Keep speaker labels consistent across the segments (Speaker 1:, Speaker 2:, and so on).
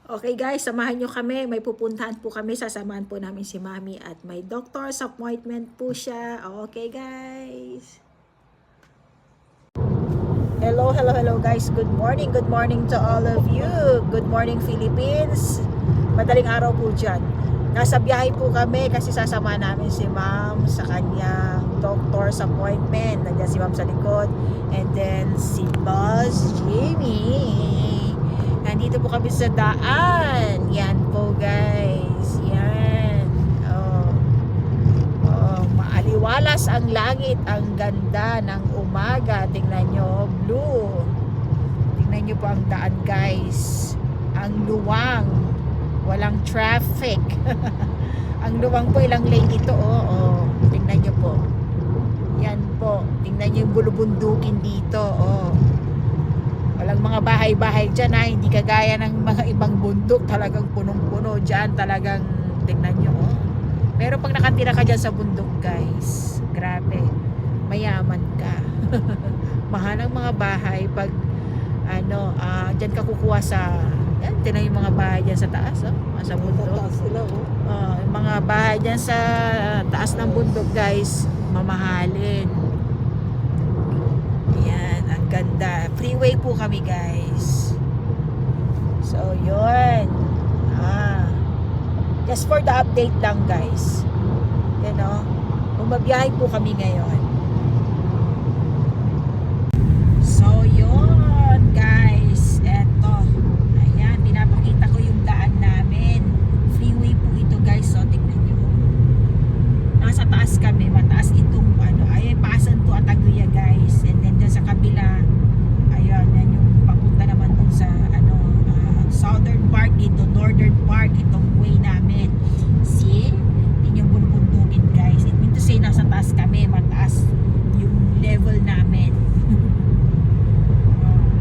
Speaker 1: Okay guys, samahan nyo kami. May pupuntahan po kami. Sasamahan po namin si Mami at may doctor's appointment po siya. Okay guys. Hello guys. Good morning to all of you. Good morning Philippines. Madaling araw po dyan. Nasa biyahe po kami kasi sasama namin si Ma'am sa kanyang doctor's appointment. Nandiyan si Ma'am sa likod. And then si Boss Jimmy. Nandito po kami sa daan. Yan po guys. Yan. Maaliwalas ang langit. Ang ganda ng umaga. Tingnan nyo. Blue. Tingnan nyo po ang daan guys. Ang luwang. Walang traffic. Ang luwang po, ilang lane ito. Tingnan nyo po. Yan po. Tingnan nyo yung bulubundukin dito. Walang mga bahay-bahay dyan ha. Hindi kagaya ng mga ibang bundok. Talagang punong-puno dyan. Talagang tingnan nyo. Pero pag nakatira ka dyan sa bundok guys, grabe. Mayaman ka. Mahal ang mga bahay. Pag dyan ka kukuha sa tingnan yung mga bahay dyan sa taas, sa bundok. Yung mga bahay dyan sa taas ng bundok guys, mamahalin. Ayan, ang ganda. Freeway po kami guys. So yun. Just for the update lang guys. Bumabiyahe po kami ngayon. So yun guys, eto. Pinapakita ko yung daan namin. Freeway po ito guys. So tingnan nyo. Nasa taas kami. Mataas itong paasan to Ataguya guys. And then dyan sa kabila, ayun, yan yung papunta naman dun sa southern part dito, northern part itong way namin. See? Yun yung bulubundukin guys. It means to say nasa taas kami. Mataas yung level namin.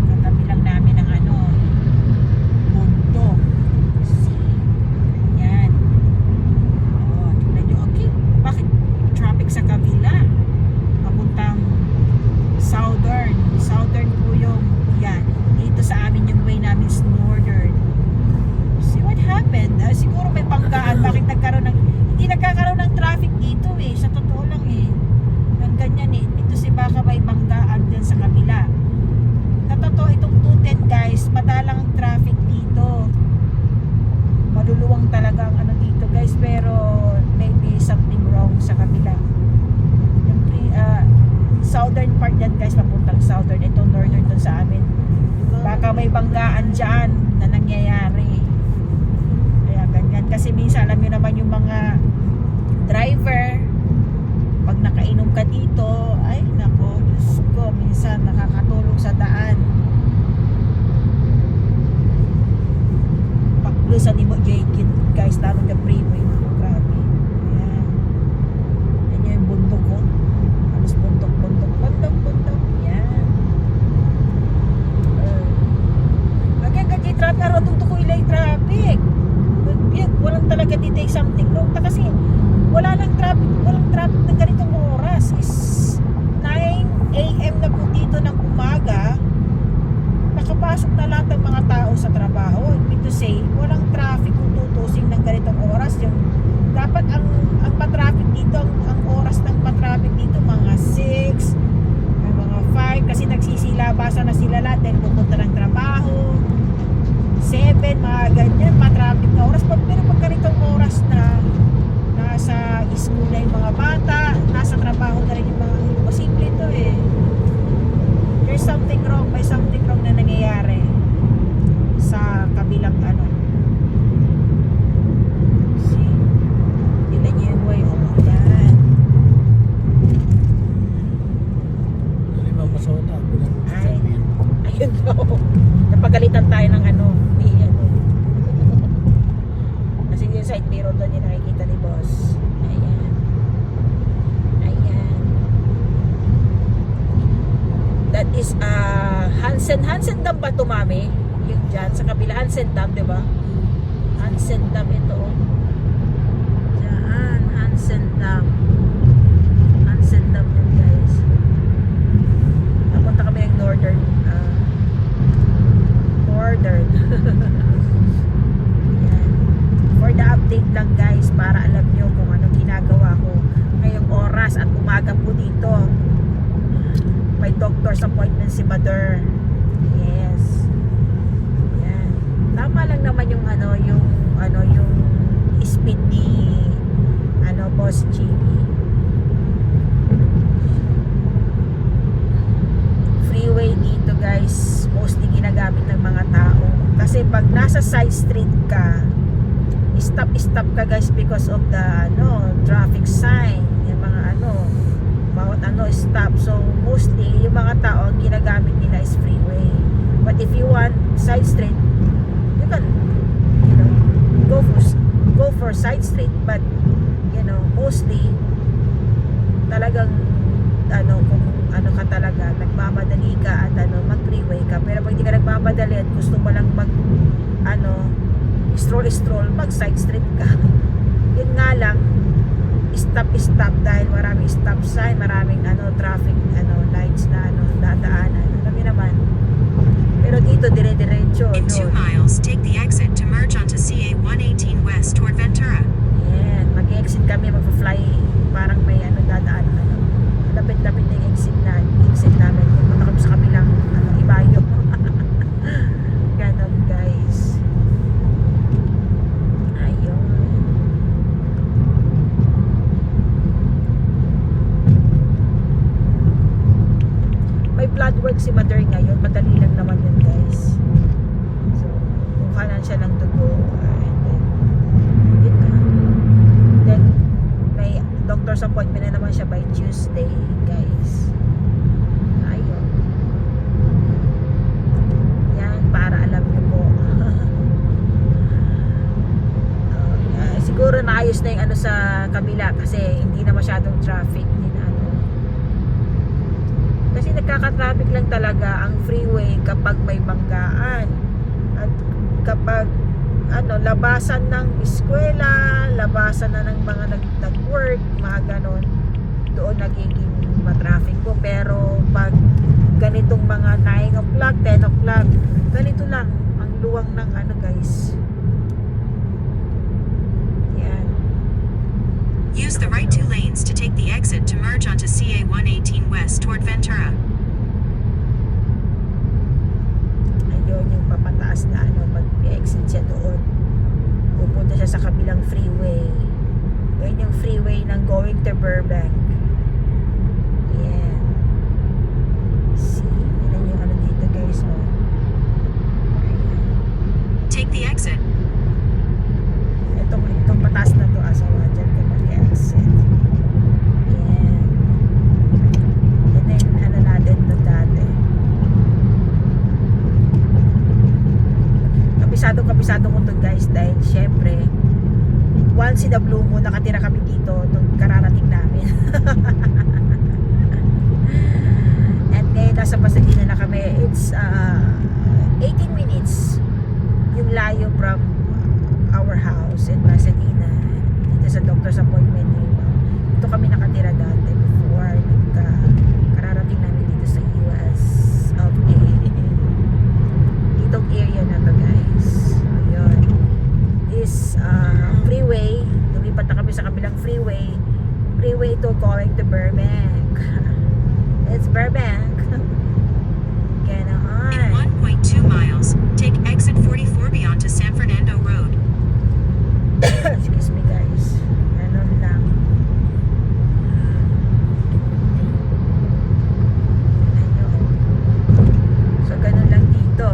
Speaker 1: Katabi lang namin ng bundok. See? Yan. Tignan nyo. Okay. Bakit traffic sa kabila? Papuntang southern. Southern po yung yan. Dito sa amin yung way namin is northern. See what happened? Siguro may panggaan. Bakit hindi nagkakaroon ng traffic dito sa totoo lang Ang ganyan Dito baka may panggaan dyan sa kabila. Sa totoo itong 210 guys, madalang ang traffic dito. Maluluwang talaga ang dito guys, pero maybe something wrong sa kabila. Yung southern part dyan guys, papuntang southern. Itong northern dun sa amin. Baka may banggaan dyan na nangyayari. Kaya ganyan. Kasi minsan alam nyo naman yung mga driver, pag nakainom ka dito, ay nako, Diyos ko, minsan nakakatulog sa daan. Paklusan ni mo Jake guys, lalo na freeway. Grabe. Ayan. Yan yung bundok ko. Halos bundok. Yan. Agad-agad traffic. Around ko ilay traffic. Walang talaga dito something wrong. Kasi walang traffic na ganitong oras. Is 9 AM na po dito ng umaga. Nakapasok na lahat ng mga tao sa trabaho. Mean to say, walang traffic kung tutusing ng ganitong oras. Dapat ang pa-traffic dito, ang oras ng pa-traffic dito, mga 6, mga 5, kasi nagsisilabasan na sila lahat dahil pupunta ng trabaho. 7, mga ganyan, pa-traffic na oras. Pero pag ganitong oras na nasa school na yung mga bata, nasa trabaho na rin yung mga posible ito there's something wrong, may something wrong na nangyayari sa kabilang see, tignan niyo yung way yan. Ayun daw, napagalitan tayo ng kasi yung side mirror doon yung nakikita ni boss. Ayan. That is Hansen Dam ba ito, Mami? Yung dyan sa kabila, Hansen Dam, diba? Hansen Dam ito. Diyan, Hansen Dam yan guys. Napunta kami yung northern lang guys para alam nyo kung anong ginagawa ko ngayong oras at umaga po dito. May doctor's appointment si Mother. Yes. Yan. Tama lang naman yung yung speed ni Boss Jimmy. Freeway dito guys, mostly ginagamit ng mga tao. Kasi pag nasa side street ka, stop ka guys because of the traffic sign. Yung mga bawat stop. So mostly yung mga tao ang ginagamit nila is freeway. But if you want side street, you can go for side street, but mostly talagang kung ka talaga, nagmamadali ka at mag-freeway ka. Pero pag hindi ka nagmamadali at gusto mo lang stroll, mag-side street ka. Yun nga lang, stop dahil maraming stop sign, maraming traffic lights na dadaanan. Alam niyo naman. Pero dito dire-diretso.
Speaker 2: In 2 miles, take the exit to merge onto CA 118 West toward Ventura.
Speaker 1: Yan, mag-exit kami, mag-fly, parang may dadaan lapit-lapit na yung exit namin. Punta kami sa kabilang ibayo. Ganon guys. Ayun. May blood work si Mother ngayon, madali lang naman yun guys. So kuhanan siya ng dugo, and then may doctor's appointment na naman siya by Tuesday guys. Ayun. Yan, para alam niyo po. Siguro naayos na yung sa kabila kasi hindi na masyadong traffic din kasi nagkaka-traffic lang talaga ang freeway kapag may banggaan at kapag labasan ng eskwela, labasan na ng mga nag-work, mga ganon, doon nagiging matraffic po. Pero pag ganitong mga 9 o'clock, 10 o'clock, ganito lang ang luwang ng guys. Yan.
Speaker 2: Use the right 2 lanes to take the exit to merge onto CA 118 West toward Ventura.
Speaker 1: Ayun yung papataas na mag-exit siya doon. Pupunta siya sa kabilang freeway. Ayun yung freeway ng going to Burbank. Yan. See? Yan yung dito guys.
Speaker 2: Take the exit.
Speaker 1: Itong pataas na to asawa dyan ka mag-exit. Yan. And then natin to dati. Kabisado ko to guys dahil syempre once in a blue moon nakatira kami dito nung kararating namin. And then nasa Pasadena na kami. It's 18 minutes yung layo from our house in Pasadena dito sa doctor's appointment dito kami nakatira dati before kararating namin dito sa US of A. Ditong area na to guys. Ayun, this freeway, lumipat na kami sa kabilang freeway to going to Burbank. It's Burbank.
Speaker 2: In 1.2 miles, take exit 44 beyond to San Fernando Road.
Speaker 1: Excuse me guys. Ganon lang. So ganon lang dito.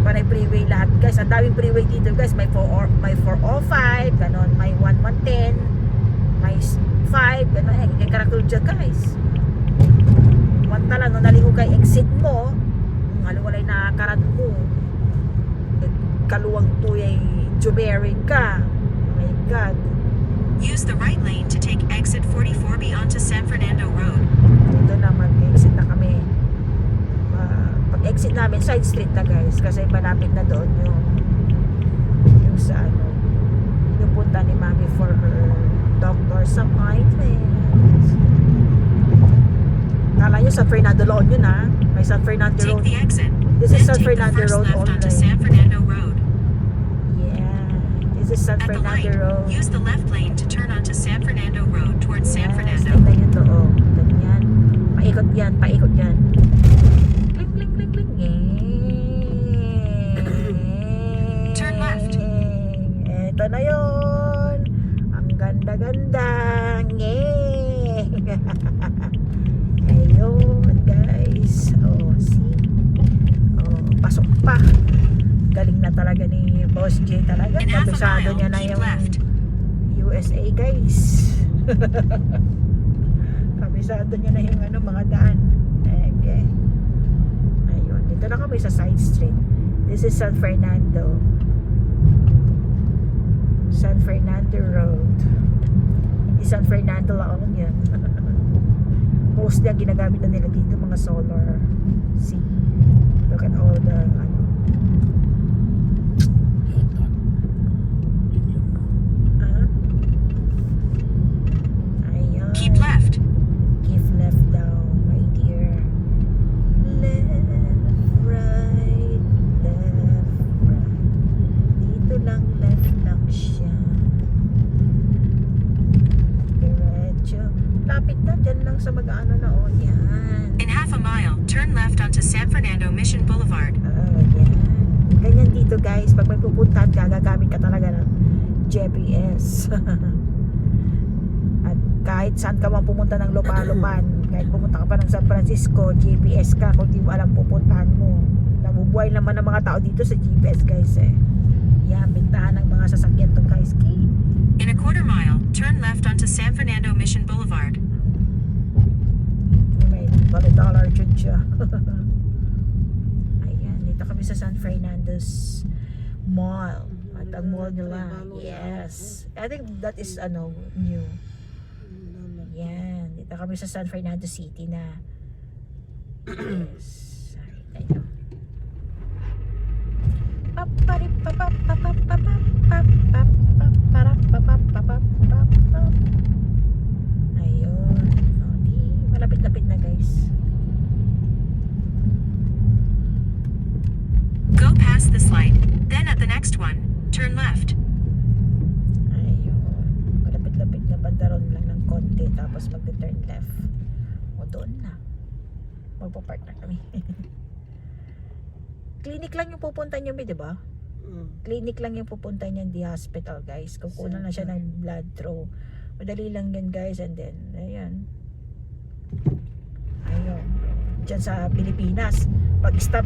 Speaker 1: Parang freeway lahat guys. Ang daming freeway dito guys. May 405, ganon. May 1110, may 5, ganon. Kaya karakul dyan guys. Mantala, no, naliho kay exit mo, walay na karat mo. Kaluwang tuyay Jubery ka. Oh my God.
Speaker 2: Use the right lane to take exit 44 beyond to San Fernando Road.
Speaker 1: Ito na, mag-exit na kami. Pag-exit namin, side street na guys. Kasi malapit na doon yung sa yung punta ni Mami for her doctor's appointment. Kala nyo San Fernando Road yun ha. May San Fernando
Speaker 2: Take
Speaker 1: Road.
Speaker 2: the exit.
Speaker 1: This is
Speaker 2: Then
Speaker 1: San
Speaker 2: take the
Speaker 1: Fernando
Speaker 2: first
Speaker 1: Road
Speaker 2: left onto
Speaker 1: only.
Speaker 2: San Fernando Road.
Speaker 1: Yeah. This is
Speaker 2: At the
Speaker 1: Fernando
Speaker 2: light,
Speaker 1: Road.
Speaker 2: use the left lane to turn onto San Fernando Road towards San
Speaker 1: Yes,
Speaker 2: Fernando.
Speaker 1: tingnan nyo to, oh. Ganyan. Paikot yan, paikot yan. Bling, bling, bling, bling.
Speaker 2: Turn left.
Speaker 1: Ito na yun. Ang ganda-ganda. Ayun, guys. Oh, see? Oh, pasok pa. Galing na talaga ni Boss J talaga.
Speaker 2: In half a
Speaker 1: Kabisado
Speaker 2: mile,
Speaker 1: niya na
Speaker 2: keep
Speaker 1: yung
Speaker 2: left.
Speaker 1: USA, guys. Kabisado niya na yung ano, mga daan. Okay. Ayun, dito na kami sa side street. This is San Fernando. San Fernando Road. Hindi San Fernando lang yan. Most na ginagamit na nila dito mga solar. See? Look at all the ano. Ayun.
Speaker 2: Keep left.
Speaker 1: Keep left down, my dear. Left, right, left, right. Dito lang, left lang siya. Diretso. Lapit na, dyan lang sa mag-ano na, oh, yan.
Speaker 2: In half a mile, turn left onto San Fernando Mission Boulevard.
Speaker 1: Yan. Ganyan dito, guys. Pag may pupuntahan ka, gagamit ka talaga ng GPS. At kahit saan ka man pumunta ng lupa-lupan, kahit pumunta ka pa ng San Francisco, GPS ka kung di mo alam pupuntahan mo. Nabubuhay naman ng mga tao dito sa GPS, guys, eh. Yan, bintahan ng mga sasakyan to, guys. Key.
Speaker 2: In a quarter mile, turn left onto San Fernando Mission Boulevard.
Speaker 1: May $1 siya. Ayan, dito kami sa San Fernando's Mall. At ang mall nila, yes. I think that is ano, new. Yan, dito kami sa San Fernando City na. Yes. Ayun. Ayun. O, di, malapit-lapit na, guys.
Speaker 2: Go past this light. Then at the next one, turn left.
Speaker 1: Ayun. Malapit-lapit na, bandaron lang ng konti tapos mag-turn left. O doon na. Magpapark na kami. Clinic lang yung pupunta niyo, di ba? Clinic lang yung pupunta niyan, di hospital, guys. Kukunan na siya ng blood throw. Madali lang yan, guys. And then, ayan. Ayun. Diyan sa Pilipinas, pag stop,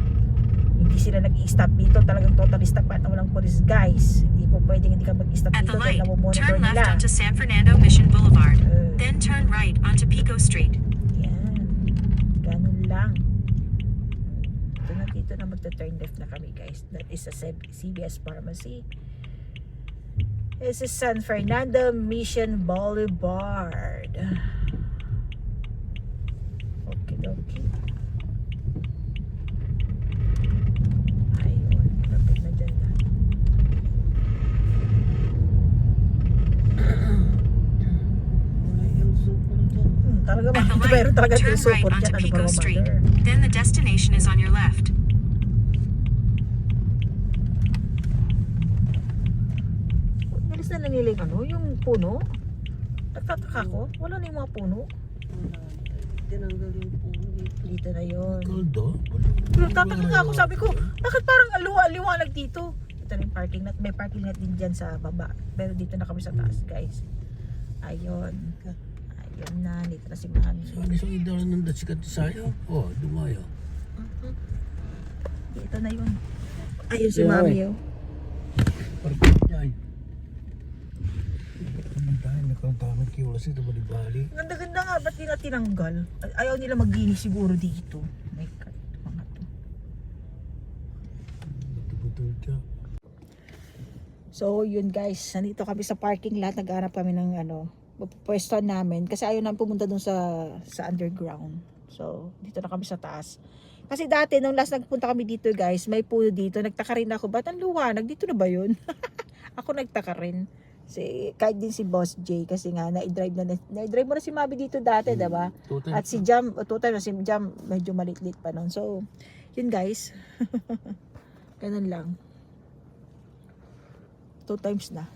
Speaker 1: hindi sila nag-i-stop dito. Talagang totally stop at walang police, guys. Hindi po pwedeng hindi ka mag-stop
Speaker 2: At
Speaker 1: dito
Speaker 2: the
Speaker 1: dahil
Speaker 2: light,
Speaker 1: namomonitor
Speaker 2: turn left
Speaker 1: nila.
Speaker 2: onto San Fernando Mission Boulevard. Then turn right onto Pico Street.
Speaker 1: Yan. Ganun lang. Dito na magta-turn left na kami, guys. That is a CVS Pharmacy. This is San Fernando Mission Boulevard. Okay, okay. Ayun, lapit na dyan na. Talaga ba?
Speaker 2: At the
Speaker 1: Mayroon
Speaker 2: light,
Speaker 1: talaga
Speaker 2: turn
Speaker 1: yung
Speaker 2: right
Speaker 1: support
Speaker 2: onto
Speaker 1: dyan. Ano ba
Speaker 2: Pico
Speaker 1: mga
Speaker 2: Street.
Speaker 1: mother?
Speaker 2: Then the destination is on your left.
Speaker 1: Nalis na nila yung ano, yung puno. Nagtataka ko, wala na yung mga puno.
Speaker 3: Tinanggal yung puno dito.
Speaker 1: Dito na yun.
Speaker 4: Kaldo?
Speaker 1: Nagtataka nga ako, sabi ko, bakit parang liwanag dito? Ito na yung parking lot. May parking lot din dyan sa baba. Pero dito na kami sa taas, guys. Ayun. Ayun na, dito na si Mami.
Speaker 4: Ano sa idaran ng dasikat sayo? Oh, dumayo.
Speaker 1: Dito na yun. Ayun si
Speaker 4: Yeah,
Speaker 1: Mami,
Speaker 4: oy.
Speaker 1: oh.
Speaker 4: Parang yan. Tayo, nakaroon kiwas ito bali-bali.
Speaker 1: Ganda-ganda nga, ba't di na tinanggal? Ayaw nila maglinis siguro dito. My God, mga to.
Speaker 4: Betul-betul siya.
Speaker 1: So yun, guys, nandito kami sa parking lot, naghanap kami ng ano, pwesto namin kasi ayaw namin pumunta dun sa underground. So dito na kami sa taas. Kasi dati nung last nagpunta kami dito, guys, may puno dito. Nagtaka rin ako, ba't ang liwanag? Dito na ba yun? Ako nagtaka rin. Kahit din si Boss J kasi nga na-drive mo na si Mabi dito dati, diba? At si Jam, si Jam medyo malit-lit pa nun. So yun, guys. Ganun lang. 2 times na.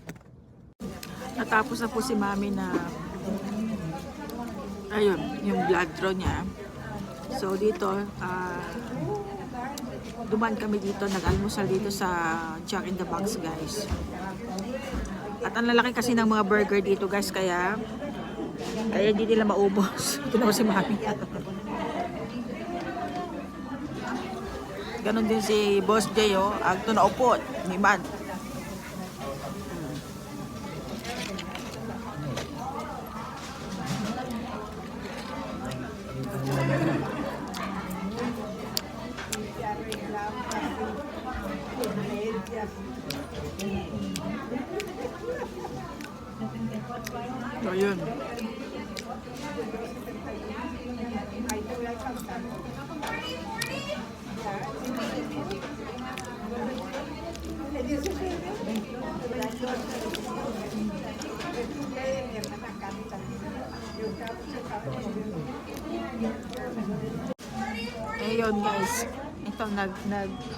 Speaker 1: Natapos na po si Mami na ayun, yung blood draw niya. So dito, dumaan kami dito, nag-almusal dito sa Jack in the Box, guys. At ang lalaki kasi ng mga burger dito, guys, kaya hindi nila maubos. Ito si Mami. Ganon din si Boss Jay, oh. Agto na upot, ni Man. So, yun. Ayun, guys. Ito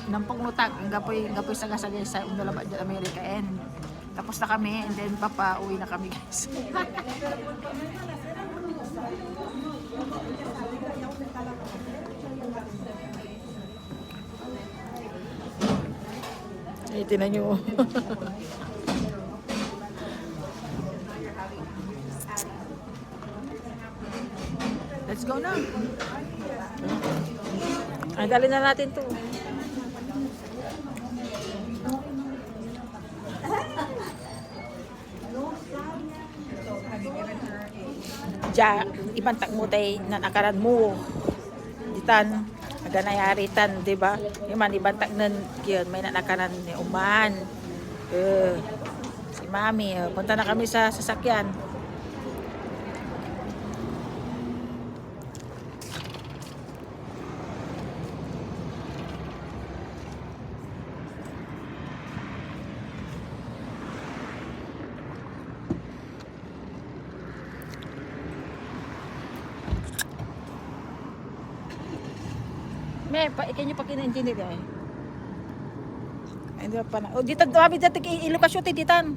Speaker 1: nampong utak gapoy sa gasagay sa Undalabat sa Amerika, and tapos na kami, and then papauwi na kami, guys. Ay, tinan nyo. Let's go na. Ay, dali na natin to. Ja, ibang takmutay na nakaran mo. Ditan, naganayaritan, di ba? Iman, ibang taknan, yun, may nanakaran ni Uman. Si Mami, punta na kami sa sasakyan. Me, ikan nyo pa kina-engineer eh. Hindi pa na. O, dito, kami dito, ilokasyon tayo ditan.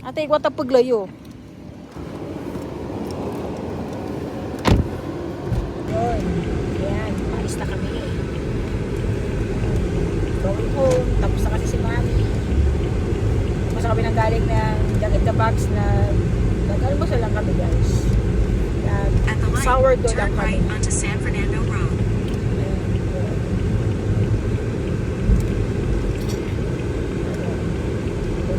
Speaker 1: Ate, ikaw ang paglayo. Yun. Ayan, maalis na kami. Going home. Tapos na kasi si Mami. Tapos na kami nang galing ng Jack in the Box na nag-almusal lang kami, guys.
Speaker 2: At the light,
Speaker 1: Sourdough
Speaker 2: turn
Speaker 1: lang kami.
Speaker 2: right onto San Fernando Road.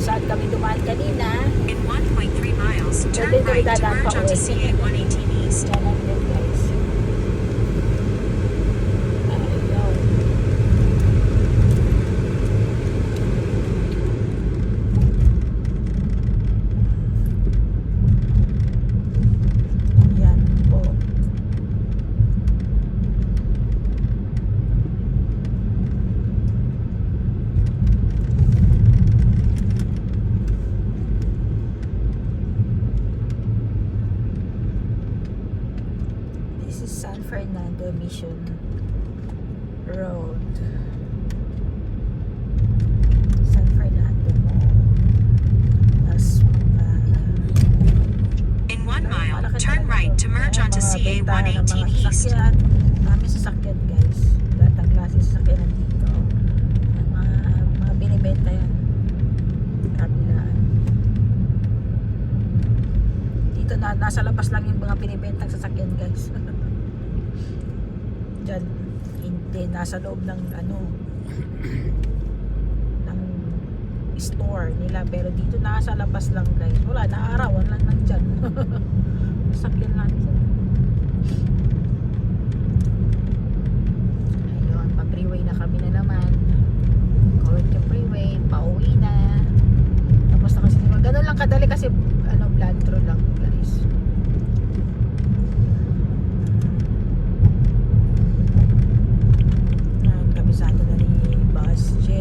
Speaker 1: Saan kami dumaan kanina.
Speaker 2: In 1.3 miles, turn
Speaker 1: Pwede
Speaker 2: right to
Speaker 1: dadaan pa
Speaker 2: merge onto
Speaker 1: uwi.
Speaker 2: CA 118 East.
Speaker 1: Yan ang yun, guys. Ayun. Yan po. This is San Fernando Mission Road. San Fernando Mall. Las
Speaker 2: In 1 mile, turn right to merge onto CA 118 East.
Speaker 1: Kami sasakyan, guys. Lahat ng klase sasakyan nandito. Mga binibenta yan. Kabilaan. Dito nasa labas lang yung mga binibentang sasakyan, guys. Diyan, hindi, nasa loob ng ng store nila, pero dito nasa labas lang, guys. Wala, naarawan lang nandyan. Sasakyan lang dyan. Ayun, pa-freeway na kami na naman. Going to freeway, pauwi na. Tapos na kasi, ganun lang kadali kasi blood draw lang, guys. Yan, kabisado na ni Boss J.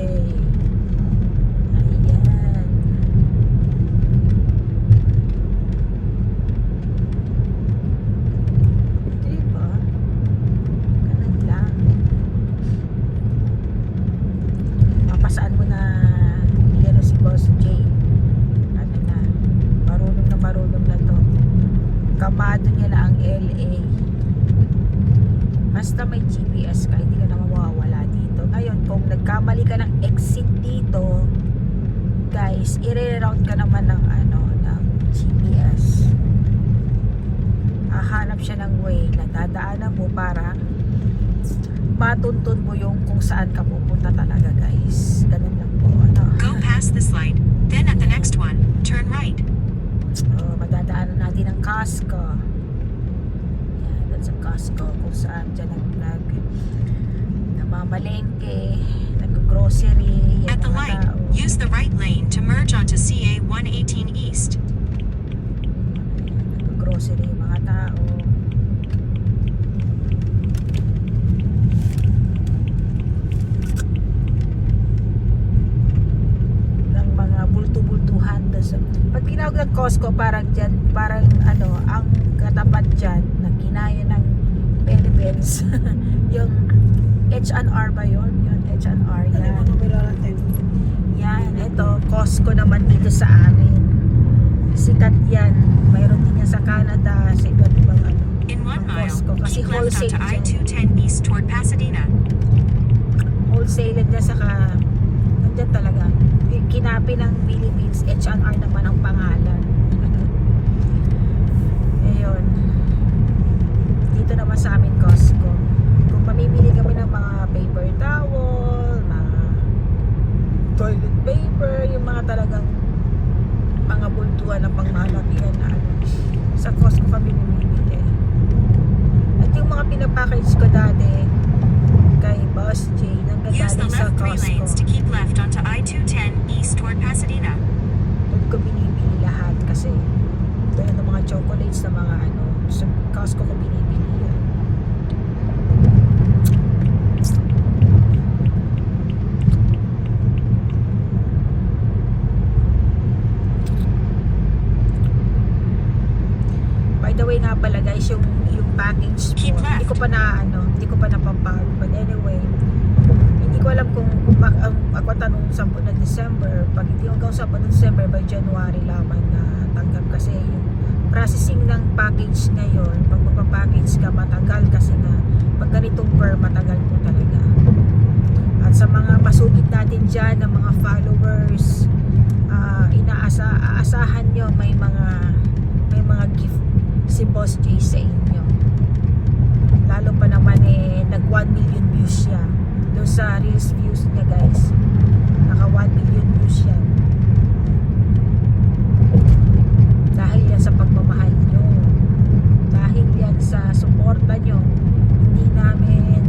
Speaker 1: Ayan. dadaanan mo para matuntun mo yung kung saan ka pupunta talaga, guys. Ganun lang po, ano.
Speaker 2: Go past this light, then at the next one, turn right.
Speaker 1: Madadaanan natin ang Costco. Yan, that's a Costco kung saan dyan namamalengke, nag-grocery,
Speaker 2: At the
Speaker 1: yung mga
Speaker 2: light,
Speaker 1: tao.
Speaker 2: use the right lane to merge onto CA 118 East.
Speaker 1: Nag-grocery yung mga tao. Ng mga bulto-bultuhan doon sa pag tinawag ng Costco, parang dyan, parang ano, ang katapat dyan na ginaya ng Philippines yung H&R ba yun? Yun, H&R
Speaker 3: Ano
Speaker 1: yan.
Speaker 3: mo natin?
Speaker 1: Yan, ito, Costco naman dito sa amin. Sikat yan. Mayroon din yan sa Canada, sa iba't ibang ano.
Speaker 2: In 1 mile,
Speaker 1: Costco, kasi
Speaker 2: keep left
Speaker 1: wholesale
Speaker 2: onto
Speaker 1: dyan.
Speaker 2: I-210 East toward Pasadena.
Speaker 1: Wholesale dyan saka, nandyan talaga. Kinapi ng Philippines, H&R naman ang pangalan. Ayun. Dito naman sa amin, Costco. Kung mamimili kami ng mga paper towel, mga toilet paper, yung mga talagang mga bultuhan na pangmalamihan na ano, sa Costco kami bumibili. At yung mga pinapackage ko dati kay Boss J,
Speaker 2: Use the
Speaker 1: nanggagaling sa
Speaker 2: left 3 lanes to
Speaker 1: Costco.
Speaker 2: keep left onto I-210 East toward Pasadena.
Speaker 1: Doon ko binibili lahat kasi doon ang mga chocolates na mga ano, sa Costco ko binibili yan. By the way nga pala guys, yung package
Speaker 2: Keep
Speaker 1: mo, hindi
Speaker 2: left.
Speaker 1: ko pa na ano, hindi ko pa napapag. But anyway, hindi ko alam kung ako tanong 10 na December, pag hindi hanggang 10 na December, by January lamang na tanggap kasi yung processing ng package ngayon, pag magpa-package ka matagal kasi na pag ganitong per matagal po talaga. At sa mga masugid natin dyan ng mga followers, aasahan nyo may mga gift si Boss J sa inyo. Lalo pa naman nag 1 million views siya doon sa Reels views niya, guys. Naka 1 million views siya. Dahil yan sa pagmamahal nyo, dahil yan sa suporta nyo, hindi namin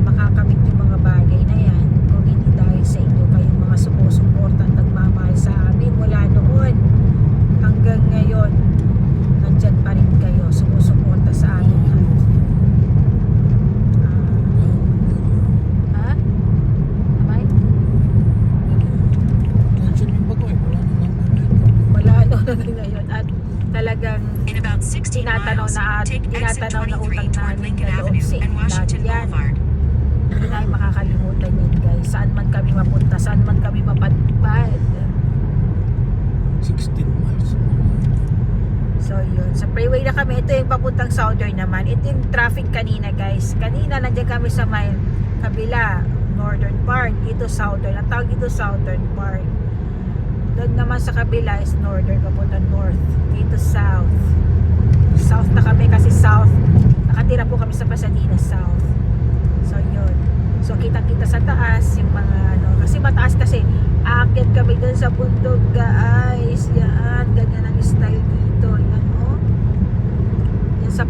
Speaker 1: makakamit yung mga bagay na yan kung hindi dahil sa inyo, kayong mga sumusuporta at nagmamahal sa amin mula noon hanggang ngayon. Nandyan pa rin kayo, sumusuporta sa amin. Ha? Amay?
Speaker 4: Nandiyan yung bago eh. Wala naman dito.
Speaker 1: Wala ano ngayon at talagang
Speaker 2: In about 16
Speaker 1: tinatanaw
Speaker 2: miles,
Speaker 1: na
Speaker 2: take exit
Speaker 1: tinatanaw na
Speaker 2: 23
Speaker 1: utang
Speaker 2: toward
Speaker 1: namin
Speaker 2: Lincoln
Speaker 1: na loob
Speaker 2: Avenue
Speaker 1: sa
Speaker 2: and Washington
Speaker 1: lahat yan.
Speaker 2: Boulevard.
Speaker 1: Hindi na makakalimutan yun, guys. Saan man kami mapunta, saan man kami mapadpad.
Speaker 4: 16 miles.
Speaker 1: So yun, sa freeway na kami. Ito yung papuntang Southern naman. Ito yung traffic kanina, guys. Kanina nandiyan kami sa may kabila, Northern Part. Dito Southern. Ang tawag dito Southern Part. Doon naman sa kabila is Northern, papunta North. Dito South. South na kami kasi South. Nakatira po kami sa Pasadena South. So yun. So kitang-kita sa taas yung mga ano, kasi mataas kasi aakyat kami dun sa bundok, guys. Yan, ganyan ang style dito. Yan, oh. Yan sa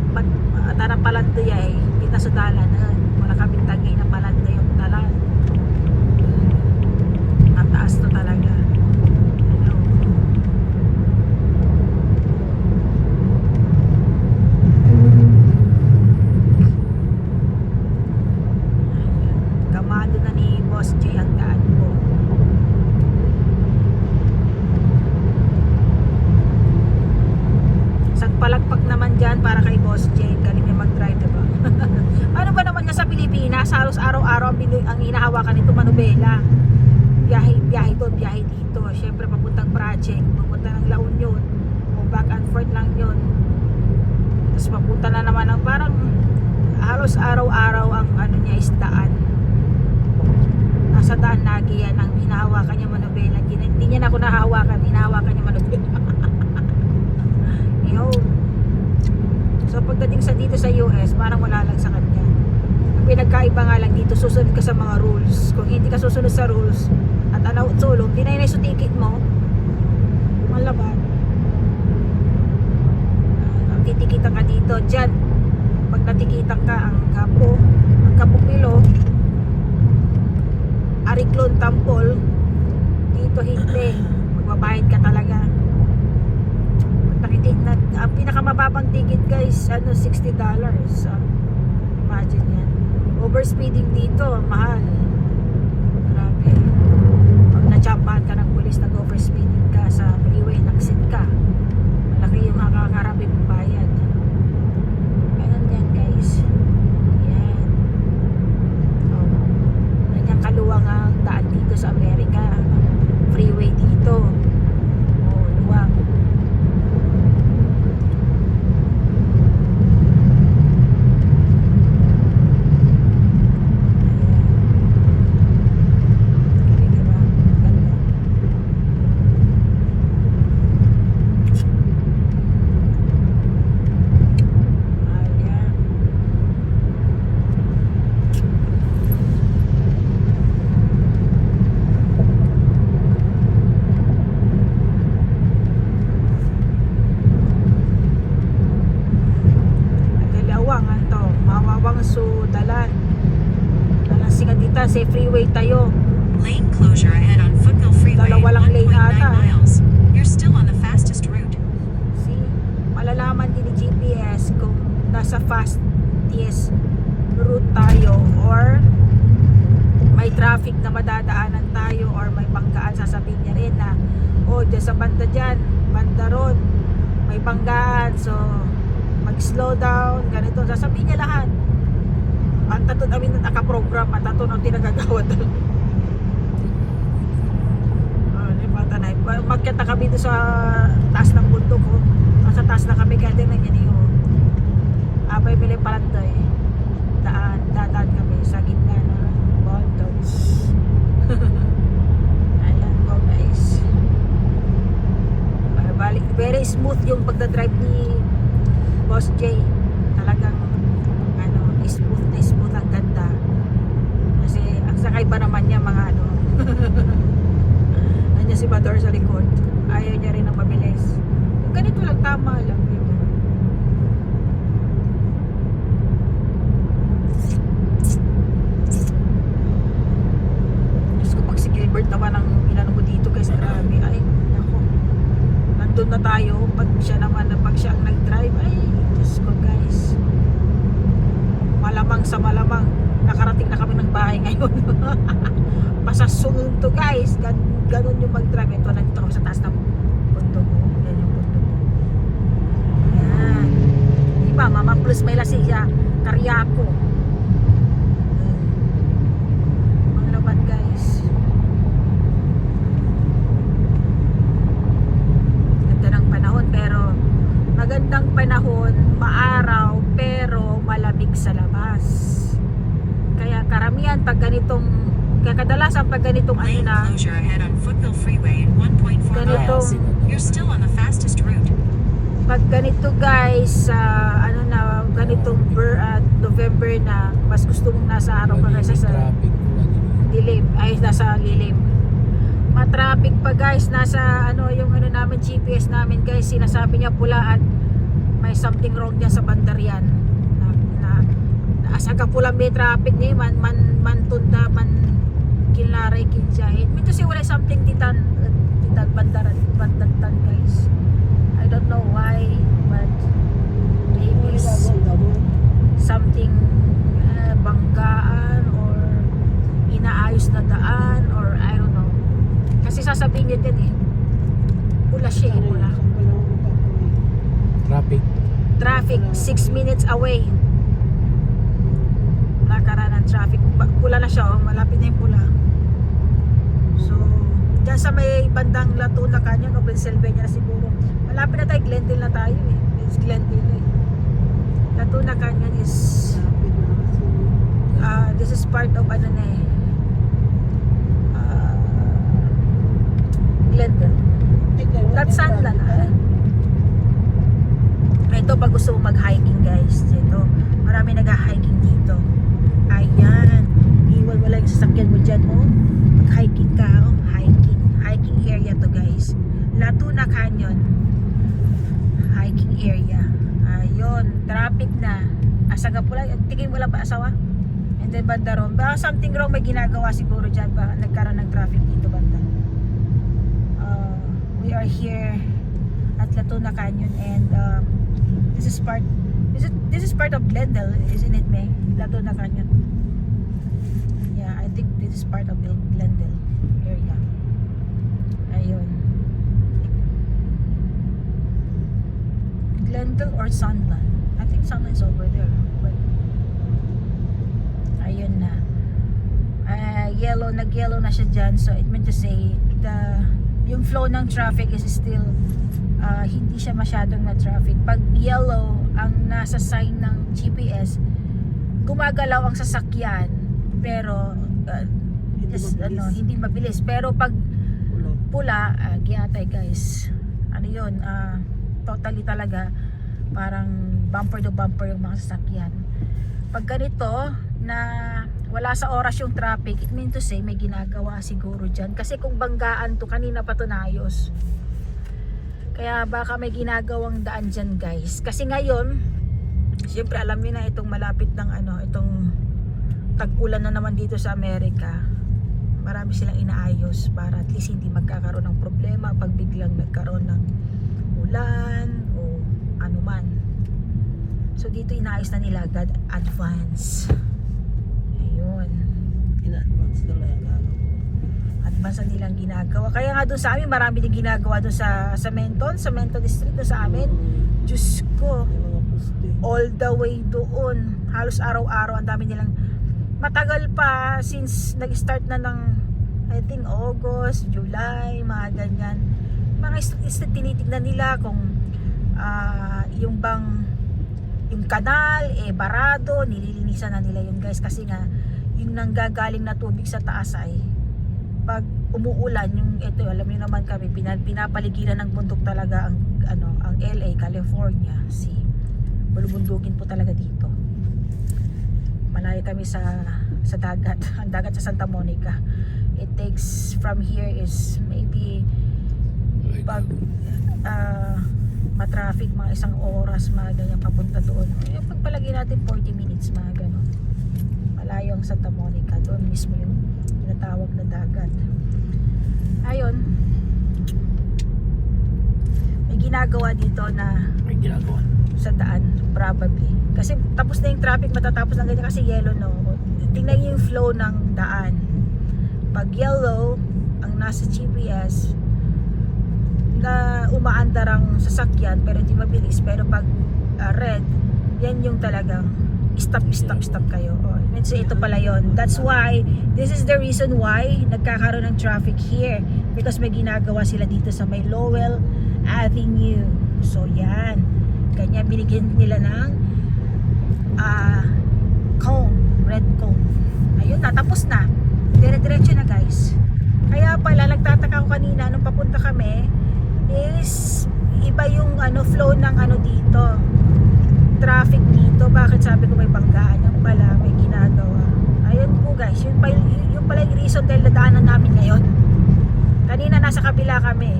Speaker 1: Tarang Palandoy ay kita sa dalanan. Wala kaming tagay na Palandoy yung talan. Mataas to talaga. Ano? Kamado na ni Boss J ang daan ko. Isang palagpak naman dyan para kay Boss J. Galing niya mag-drive, diba? Ano ba naman nga sa Pilipinas? Halos araw-araw ang hinahawakan nito manubela. Biyahe doon, biyahe dito. Siyempre papuntang project, papunta ng La Union. O back and forth lang yun. Tapos papunta na naman ng parang halos araw-araw ang ano niya is daan. Nasa daan lagi yan ang hinahawakan niya manubela. Hindi niya na ako nahahawakan, hinahawakan niya manubela. Yo. So pagdating sa dito sa US, parang wala lang sa kanya. Ang pinagkaiba nga lang dito, susunod ka sa mga rules. Kung hindi ka susunod sa rules at allowed sulong, dinay sa ticket mo, malaban. Titikitan ka dito, dyan. Pag natikitan ka, ang Kapupilo, Ariklon, Tampol, dito hindi. Magbabayad ka talaga. Ang pinakamababang ticket guys, $60. Imagine yan. Overspeeding dito, mahal. Grabe. Pag na-jumpahan ka ng pulis, nag-overspeeding ka sa freeway, naksin ka. Malaki yung kakakarami mong bayad. Ganun yan guys. Yan. So, ganyang kaluwang ang daan dito sa Amerika. Freeway dito. Oh, luwang. Sudalan. Alas sigadita sa freeway tayo.
Speaker 2: Lane closure ahead on Foothill Freeway at
Speaker 1: Dalawa lang lane
Speaker 2: 1.9
Speaker 1: ata.
Speaker 2: miles. You're still on the fastest route.
Speaker 1: See, malalaman din ni GPS kung nasa fastest route tayo or may traffic na madadaanan tayo or may banggaan. Sasabihin niya rin na dyan sa banda dyan, banda ron, may banggaan, so mag-slow down, ganito. Sasabihin niya lahat. Ang tatun amin na nakaprogram at tatun ang tinagagawa doon. Tanay. Magkita na kami doon sa taas ng bundok ko. Nasa taas na kami kaya tingnan niya niyo. Abay mili palanday. Dadaan kami sa gitna ng mountains. Ayan po guys. Very smooth yung pagdadrive ni Boss J. Talagang smooth ang ganda. Kasi ang sakay pa naman niya mga nandiyan si Bador sa likod. Ayaw niya rin ng mabilis. Yung ganito lang, tama lang, diba? Diyos ko, pag si Gilbert naman ang inano mo dito guys, grabe. Ay, ako. Nandun na tayo. Pag siya ang nag-drive, ay, Diyos ko guys. Malamang sa malamang nakarating na kami ng bahay ngayon. Pasasunod to guys. Ganun yung mag-drive. Ito, nandito kami sa taas ng bundok. Yan yung bundok. Yan. Diba, Mama Plus may lasiya. Karyako. Ang laban guys. Ganda ng panahon pero magandang panahon, maaraw pero malamig sa labas. Kaya karamihan pag ganitong, kaya kadalasan pag ganitong
Speaker 2: Lane closure ahead on Foothill Freeway at 1.4
Speaker 1: ganitong,
Speaker 2: miles. You're still on the fastest route.
Speaker 1: pag ganito guys, ganitong November na, mas gusto mong nasa araw ka kaysa sa dilim, ay nasa lilim. Matraffic pa guys, nasa yung namin GPS namin guys, sinasabi niya pula at may something wrong diyan sa bandarian. Asa ka pula may traffic ni man tunda man kinlaray kinjahit. Minto si wala something titan bandaran guys. I don't know why but maybe something banggaan or inaayos na daan or I don't know. Kasi sasabihin niya din pula siya pula. Traffic 6 minutes away. Nakaraan ng traffic. Pula na siya malapit na yung pula. So, dyan sa may bandang Latuna Canyon o Pennsylvania na siguro. Malapit na tayo, Glendale na tayo It's Glendale Latuna Canyon is this is part of Glendale. That's Sunland. Ito pag gusto mo mag-hiking guys, dito marami nag-hiking dito. Ayan, iwan mo lang yung sasakyan mo dyan, oh. Mag-hiking ka, oh. Hiking area to guys. Latuna Canyon hiking area. Ayun, traffic na. Asaga pula, tingin mo lang ba asawa? And then banda ron, baka something wrong may ginagawa siguro dyan, baka nagkaroon ng traffic dito banda. We are here at Latuna Canyon, and this is part of Glendale, isn't it, May? Latuna Canyon. Yeah, I think this is part of the Glendale area. Ayun. Glendale or Sunland? I think Sunland is over there. But ayun na. Nag-yellow na siya dyan, so it meant to say yung flow ng traffic is still hindi siya masyadong na traffic. Pag yellow ang nasa sign ng GPS, gumagalaw ang sasakyan, pero hindi mabilis. Pero pag pula, giatay guys. Ano yun? Totally talaga parang bumper to bumper yung mga sasakyan. Pag ganito na wala sa oras yung traffic, it means to say may ginagawa siguro dyan. Kasi kung banggaan to, kanina pa to naayos. Kaya baka may ginagawang daan dyan guys. Kasi ngayon, siyempre alam niyo na itong malapit ng itong tag-ulan na naman dito sa Amerika. Marami silang inaayos para at least hindi magkakaroon ng problema pag biglang nagkaroon ng ulan o anuman. So dito inaayos na nila agad, advance. Ayun.
Speaker 3: In-advance na lang ang
Speaker 1: Advance na nilang ginagawa. Kaya nga doon sa amin, marami din ginagawa doon sa Menton District doon sa amin. Diyos ko,
Speaker 3: Yung mga poste.
Speaker 1: all the way doon. Halos araw-araw ang dami nilang, matagal pa since nag-start na ng I think August, July, mga ganyan. Mga tinitignan nila kung yung kanal barado, nililinisan na nila yun guys, kasi nga yung nanggagaling na tubig sa taas ay pag umuulan, yung ito alam niyo naman kami, pinapaligiran ng bundok talaga ang LA, California. Bulubundukin po talaga dito. Malayo kami sa dagat. Ang dagat sa Santa Monica. It takes from here is maybe pag matraffic mga isang oras, mga ganyan papunta doon. Yung pagpalagay natin 40 minutes, mga ganon. Malayo ang Santa Monica. Doon mismo yung tinatawag na dagat. Ayun. May ginagawa dito na
Speaker 4: May ginagawa.
Speaker 1: sa daan, probably. Kasi tapos na yung traffic, matatapos ng ganyan kasi yellow, no? Tingnan niyo yung flow ng daan. Pag yellow, ang nasa GPS, na umaandar ang sasakyan pero hindi mabilis. Pero pag red, yan yung talagang stop kayo. So ito pala yon. That's why, this is the reason why nagkakaroon ng traffic here. Because may ginagawa sila dito sa may Lowell Avenue. So yan. Kanya binigyan nila ng cone, red cone. Ayun na, tapos na. Dire-diretso na guys. Kaya pala, nagtataka ko kanina nung papunta kami, is iba yung flow ng dito. Traffic dito. Bakit sabi ko may banggaan? Yung pala, may ginagawa. Ayun po guys, yun pala yung reason dahil nadaanan namin ngayon. Kanina nasa kabila kami.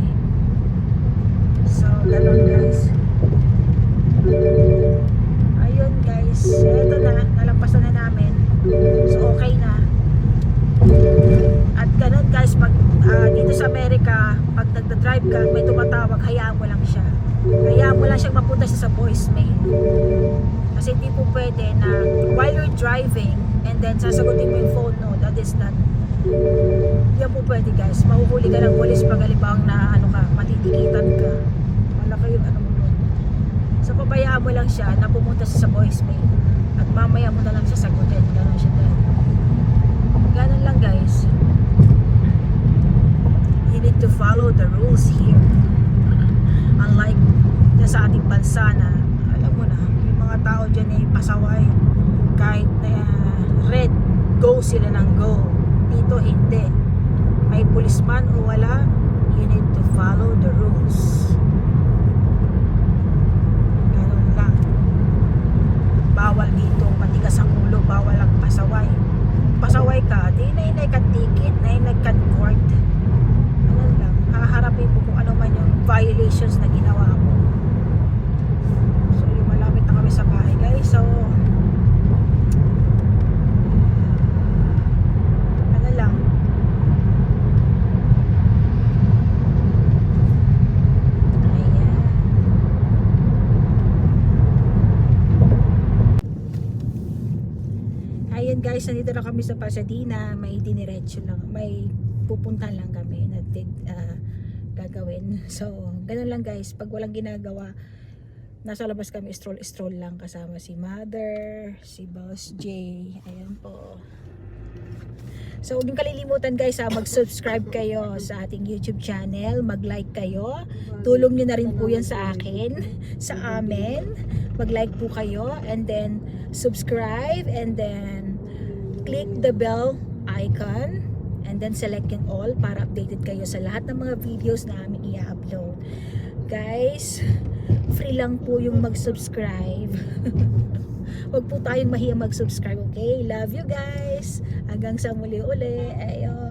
Speaker 1: So, ganun guys. Ayun guys, eto na, nalampasan na namin. So okay na. At ganun guys, pag dito sa Amerika, pag nagda-drive ka, may tumatawag, hayaan mo lang siya. Hayaan mo lang siyang mapunta siya sa voicemail. Kasi hindi po pwede na while you're driving and then sasagutin mo yung phone, no, that is not. Yan po pwede guys, mahuhuli ka ng pulis pag alibang na matitikitan ka. Malaki yung mo nun. So pabayaan mo lang siya na pumunta siya sa voicemail at mamaya mo na lang siya sagutin. Ganon siya din. Ganon lang guys. You need to follow the rules here. Unlike sa ating bansa na alam mo na, yung mga tao dyan ay pasaway. Kahit na red, go sila ng go. Dito hindi. May policeman o wala, you need to follow the rules. Ganun lang. bawal dito, matigas ang ulo, bawal ang pasaway. Pasaway ka, di nainay ka ticket, nainay ka court. Ano lang, haharapin mo kung ano man yung violations na ginawa mo. So, yung malapit na kami sa bahay, guys. So, ano lang. Ayan. Ayan guys, nandito na kami sa Pasadena. May diniretso lang, may pupuntahan lang kami na gagawin. So, ganun lang guys, pag walang ginagawa, nasa labas kami, stroll lang kasama si Mother, si Boss J. Ayan po. So, huwag niyong kalilimutan guys mag-subscribe kayo sa ating YouTube channel, mag-like kayo. Tulong niyo na rin po yan sa akin, sa amin. Mag-like po kayo and then subscribe and then click the bell icon and then select yung all para updated kayo sa lahat ng mga videos na aming i-upload. Guys, free lang po yung mag-subscribe. Huwag po tayong mahiyang mag-subscribe, okay? Love you guys. Hanggang sa muli uli. Ayo.